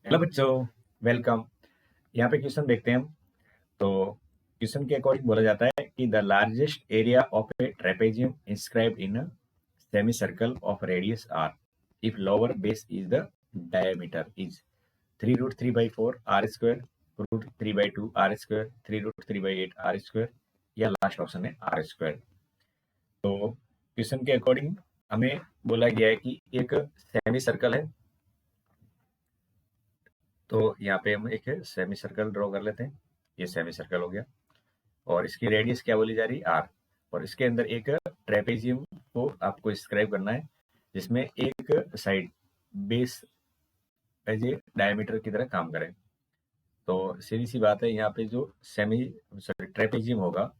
Hello बच्चों, welcome. यहाँ पे क्वेश्चन देखते हैं हम। तो क्वेश्चन के अकॉर्डिंग बोला जाता है कि the largest area of a trapezium inscribed in a semi circle of radius r if lower base is the diameter is 3√3/4 r square, √3/2 r square, 3√3/8 r square, या लास्ट ऑप्शन है r square. तो question के according हमें बोला गया है कि एक सेमी सर्कल है। तो यहाँ पे हम एक सेमी सर्कल ड्रॉ कर लेते हैं। ये सेमी सर्कल हो गया और इसकी रेडियस क्या बोली जा रही है, आर। और इसके अंदर एक ट्रेपेजियम को आपको डिस्क्राइब करना है जिसमें एक side base as a diameter की तरह काम करे। तो सीधी सी बात है, यहाँ पे जो सेमी सॉरी ट्रेपेजियम होगा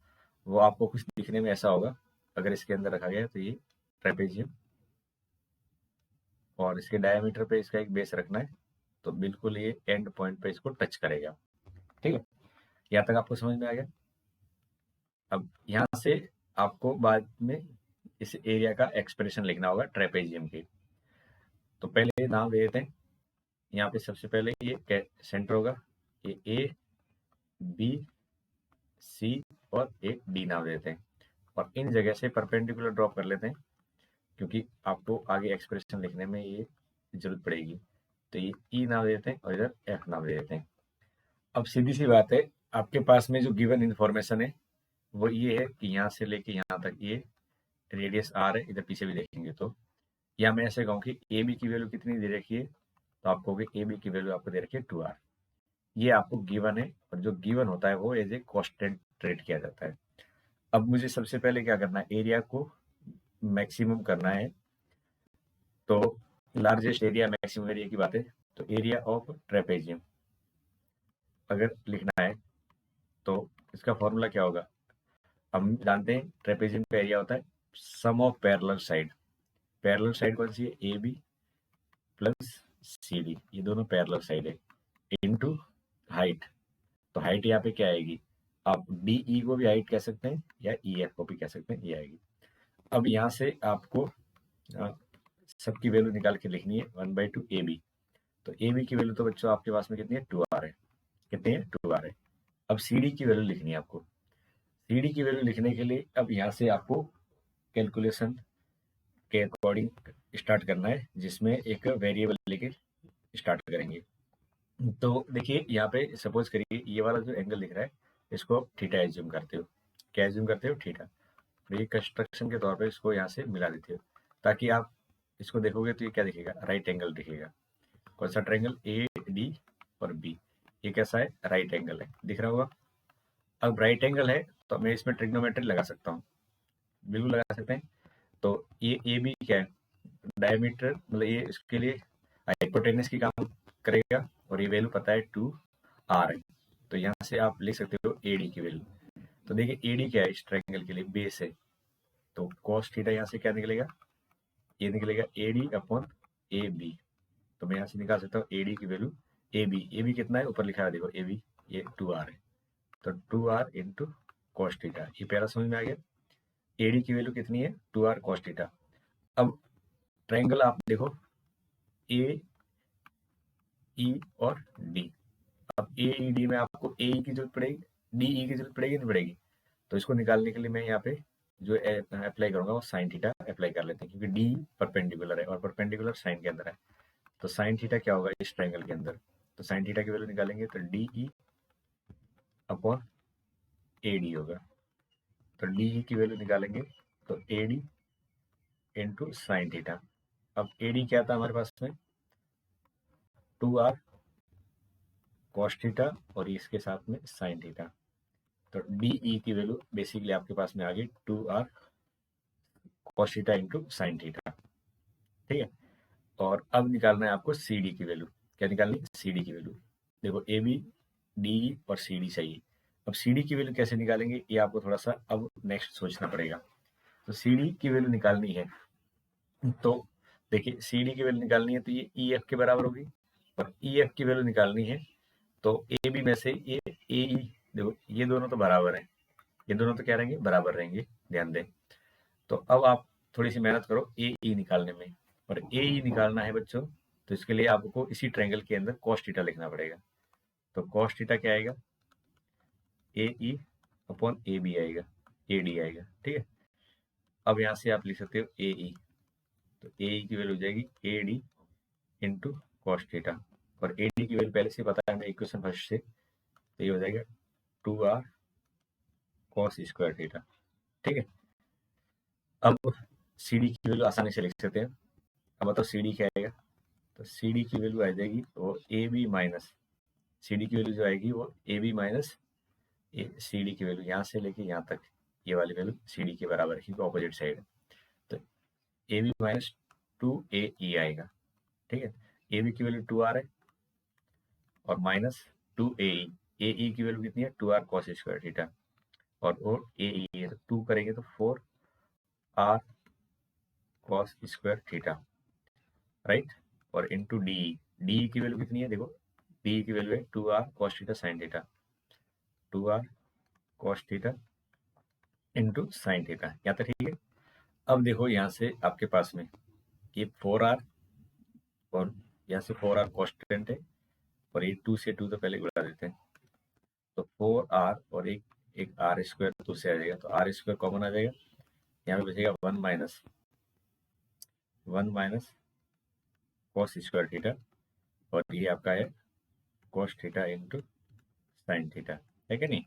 वो आपको कुछ दिखने में ऐसा होगा। अगर इसके अंदर रखा गया है तो ये ट्रेपेजियम, और इसके डायमीटर पे इसका एक बेस रखना है तो बिल्कुल ये एंड पॉइंट पे इसको टच करेगा। ठीक है, यहाँ तक आपको समझ में आ गया। अब यहाँ से आपको बाद में इस एरिया का एक्सप्रेशन लिखना होगा ट्रेपेजियम की। तो पहले नाम दे देते हैं। यहाँ पे सबसे पहले ये सेंटर होगा, ये ए, बी, सी और एक डी नाम दे देते हैं। और इन जगह से परपेंडिकुलर ड्रॉप कर लेते हैं क्योंकि आपको आगे एक्सप्रेशन लिखने में ये जरूरत पड़ेगी। तो ये ई नाम दे देते हैं और इधर एफ नाम दे देते हैं। अब सीधी सी बात है, आपके पास में जो गिवन इंफॉर्मेशन है वो ये है कि यहाँ से लेके यहाँ तक ये रेडियस आर है। इधर पीछे भी देखेंगे तो या मैं ऐसे कहूँ कि ए बी की वैल्यू कितनी दे रखी है, तो आप कहोगे ए बी की वैल्यू आपको दे रखी है 2r। ये आपको गिवन है और जो गिवन होता है वो एज ए कांस्टेंट ट्रीट किया जाता है। अब मुझे सबसे पहले क्या करना है, एरिया को मैक्सिमम करना है। तो लार्जेस्ट एरिया मैक्सिमम एरिया की बात है, तो एरिया ऑफ ट्रेपेजियम अगर लिखना है तो इसका फॉर्मूला क्या होगा। हम जानते हैं ट्रेपेजियम का एरिया होता है sum of parallel side. Parallel side कौन सी है, A B plus C D, ये दोनों पैरेलल साइड है, इनटू हाइट। तो हाइट यहाँ पे क्या आएगी, आप डी ई को भी हाइट कह सकते हैं या ई एफ को भी कह सकते हैं, ये आएगी। अब यहाँ से आपको सबकी वैल्यू निकाल के लिखनी है 1/2 ए बी। तो ए बी की वैल्यू तो बच्चों आपके पास में कितनी है, 2r है। कितनी है, 2r है। अब सी डी की वैल्यू लिखनी है आपको। सी डी की वैल्यू लिखने के लिए अब यहाँ से आपको कैलकुलेशन के अकॉर्डिंग स्टार्ट करना है जिसमें एक वेरिएबल लेके स्टार्ट करेंगे। तो देखिए यहाँ पे सपोज करिए ये वाला जो एंगल दिख रहा है इसको आप थीटा एज्यूम करते हो। क्या एज्यूम करते हो, थीटा। और ये कंस्ट्रक्शन के तौर पे इसको यहाँ से मिला देते हो ताकि आप इसको देखोगे तो ये क्या दिखेगा, राइट एंगल दिखेगा। कौन सा ट्रायंगल, ए डी और बी, ये कैसा है, राइट एंगल है, दिख रहा होगा। अब राइट एंगल है तो मैं इसमें ट्रिग्नोमेट्री लगा सकता हूँ, बिल्कुल लगा सकते हैं। तो ये ए बी क्या है, डायमीटर, मतलब ये इसके लिए हाइपोटेनस की काम करेगा और ये वैल्यू पता है 2r है। तो यहाँ से आप लिख सकते हो एडी की वैल्यू। तो देखिए एडी क्या है, इस ट्रायंगल के लिए बेस है। तो cos थीटा यहाँ से क्या निकलेगा, ये निकलेगा एडी अपॉन ए बी। तो मैं यहाँ से निकाल सकता हूँ एडी की वैल्यू, ए बी कितना है, ऊपर लिखा है देखो ए बी, ये 2r है। तो 2r इंटू कॉस थीटा, ये पहला समझ में आ गया। एडी की वैल्यू कितनी है, 2r cos थीटा। अब ट्रायंगल आप देखो, ए ई और डी। अब ए ई डी में आपको ए ई की जरूरत पड़ेगी, डी ई की जरूरत पड़ेगी, नहीं पड़ेगी। तो इसको निकालने के लिए मैं यहाँ पे जो अप्लाई करूंगा वो साइन थीटा अप्लाई कर लेते हैं क्योंकि डी परपेंडिकुलर है और परपेंडिकुलर साइन के अंदर है। तो साइन थीटा क्या होगा इस ट्रायंगल के अंदर, तो साइन थीटा की वैल्यू निकालेंगे तो D E upon A D होगा। तो डी ई की वैल्यू निकालेंगे तो A D into sine theta. अब ए डी क्या था हमारे पास में, 2r cos थीटा और इसके साथ में साइन थीटा। तो डी ई की वैल्यू बेसिकली आपके पास में आ गई 2r cos theta into sine theta. ठीक है, और अब निकालना है आपको सी डी की वैल्यू। क्या निकालनी, सी डी की वैल्यू। देखो ए बी डी और सी डी चाहिए। अब सी डी की वैल्यू कैसे निकालेंगे ये आपको थोड़ा सा अब नेक्स्ट सोचना पड़ेगा। तो सी डी की वैल्यू निकालनी है तो देखिए सी डी की वैल्यू निकालनी है तो ये ई एफ के बराबर होगी, और ई एफ की वैल्यू निकालनी है तो ए बी में से ये ए ई, देखो ये दोनों तो बराबर हैं, ये दोनों तो क्या रहेंगे, बराबर रहेंगे, ध्यान दें। तो अब आप थोड़ी सी मेहनत करो ए ई निकालने में। और ए ई निकालना है बच्चों तो इसके लिए आपको इसी ट्रायंगल के अंदर cos थीटा लिखना पड़ेगा। तो cos थीटा क्या आएगा, AE अपॉन AB आएगा, AD आएगा, ठीक है। अब यहाँ से आप लिख सकते हो AE, तो AE की वैल्यू हो जाएगी AD इंटू कॉस थीटा, और AD की वैल्यू पहले से पता है हमें इक्वेशन फर्स्ट से, तो ये हो जाएगा 2r कॉस स्क्वायर थीटा, ठीक है। अब CD की वैल्यू आसानी से लिख सकते हैं। अब बताओ CD क्या आएगा, तो CD की वैल्यू आ जाएगी वो AB माइनस, CD की वैल्यू जो आएगी वो AB माइनस CD की वैल्यू यहाँ से लेके यहाँ तक, ये वाली वैल्यू CD के बराबर है क्योंकि ऑपोजिट साइड है, तो AB माइनस 2AE आएगा, ठीक है। AB की वैल्यू 2r है और माइनस 2AE, AE की वैल्यू कितनी है 2r कॉस स्क्वायर थीटा, और वो AE है तो 2 करेंगे तो 4r cos square theta, right. और इंटू DE की वैल्यू कितनी है, देखो DE की वैल्यू है 2r cos theta sine theta, 2r cos theta into sine theta, यहाँ तक ठीक है। अब देखो यहाँ से आपके पास में ये 4r और यहाँ से 4r कॉन्स्टेंट है, और ये 2 से 2 तो पहले उड़ा देते हैं, तो 4r और एक आर स्क्वायर तो से आ जाएगा, तो आर स्क्वायर कॉमन आ जाएगा, यहाँ पे बचेगा 1 माइनस कॉस स्क्वायर थीटा, और ये आपका है cos theta into sine theta, है कि नहीं।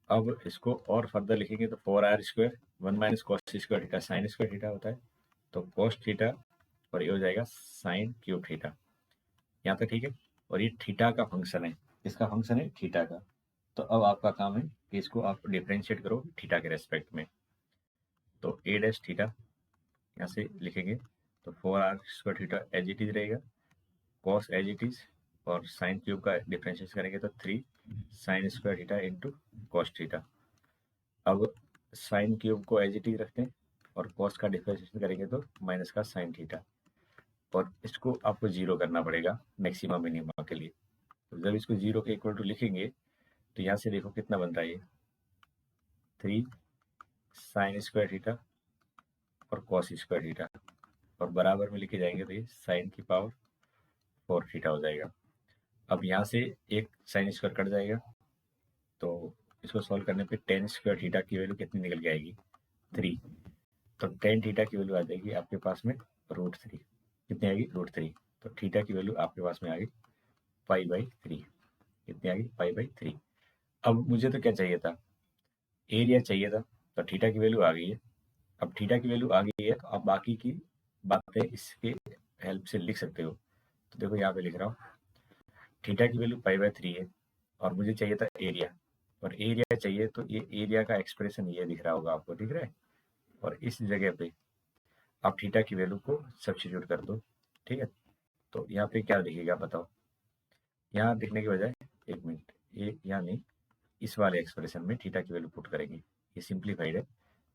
अब इसको और फर्दर लिखेंगे तो 4r square 1 minus cos square theta sine square theta होता है, तो कॉस थीटा और ये हो जाएगा साइन क्यूब थीटा, यहाँ तक ठीक है। और ये थीटा का फंक्शन है, इसका फंक्शन है थीटा का, तो अब आपका काम है कि इसको आप डिफ्रेंशिएट करो थीटा के रेस्पेक्ट में, तो a डैश थीटा यहाँ से लिखेंगे तो 4r square theta as it is रहेगा, कॉस एज इट इज, और साइन क्यूब का डिफ्रेंशिएट करेंगे तो 3 sine square theta into cos theta. अब साइन क्यूब को एज इट इज रखते हैं और कॉस का डिफ्रेंशिएशन करेंगे तो माइनस का साइन थीटा, और इसको आपको जीरो करना पड़ेगा मैक्सिमा मिनिमा के लिए। तो जब इसको जीरो के इक्वल टू लिखेंगे तो यहाँ से देखो कितना बन रहा है, ये 3 साइन स्क्वायर थीटा और कॉस स्क्वायर थीटा, और बराबर में लिखे जाएंगे तो ये साइन की पावर 4 थीटा हो जाएगा। अब यहाँ से एक साइन स्क्वायर कट जाएगा, तो इसको सॉल्व करने पे टेन स्क्वायर थीटा की वैल्यू कितनी निकल के आएगी 3, तो टेन थीटा की वैल्यू आ जाएगी आपके पास में √3, कितनी आएगी √3, तो थीटा की वैल्यू आपके पास में आ गई π/3, कितनी आ गई π/3। अब मुझे तो क्या चाहिए था, एरिया चाहिए था, तो थीटा की वैल्यू आ गई है। अब थीटा की वैल्यू आ गई है तो आप बाकी की बातें इसके हेल्प से लिख सकते हो। तो देखो यहाँ पे लिख रहा हूँ, थीटा की वैल्यू π/3 है और मुझे चाहिए था एरिया, और एरिया चाहिए तो ये एरिया का एक्सप्रेशन ये दिख रहा होगा आपको, दिख रहा है, और इस जगह पे आप थीटा की वैल्यू को सब्स्टिट्यूट कर दो, ठीक है। तो यहाँ पे क्या दिखेगा बताओ, यहाँ दिखने के बजाय एक मिनट, ये यहाँ नहीं, इस वाले एक्सप्रेशन में थीटा की वैल्यू पुट करेंगे, ये सिंप्लीफाइड है,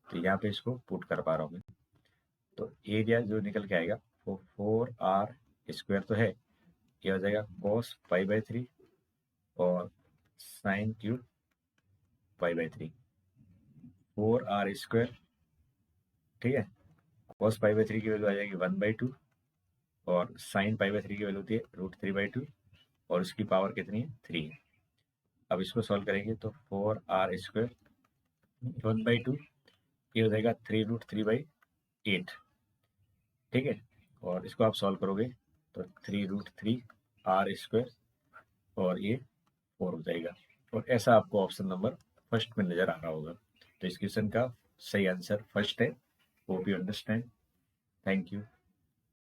तो यहाँ पे इसको पुट कर पा रहा हूँ मैं। तो एरिया जो निकल के आएगा वो 4r स्क्वायर तो है, ये हो जाएगा cos π/3 और साइन क्यूब π/3, 4r स्क्वायर, ठीक है। cos π/3 की वैल्यू आ जाएगी 1/2 और साइन π/3 की वैल्यू होती है √3/2, और उसकी पावर कितनी है 3 है। अब इसको सॉल्व करेंगे तो 4r स्क्वायर 1/2, ये हो जाएगा 3√3/8, ठीक है। और इसको आप सॉल्व करोगे तो 3√3r स्क्वायर और ये 4 हो जाएगा, और ऐसा आपको ऑप्शन नंबर फर्स्ट में नजर आ रहा होगा। तो इस क्वेश्चन का सही आंसर फर्स्ट है। Hope you understand. Thank you.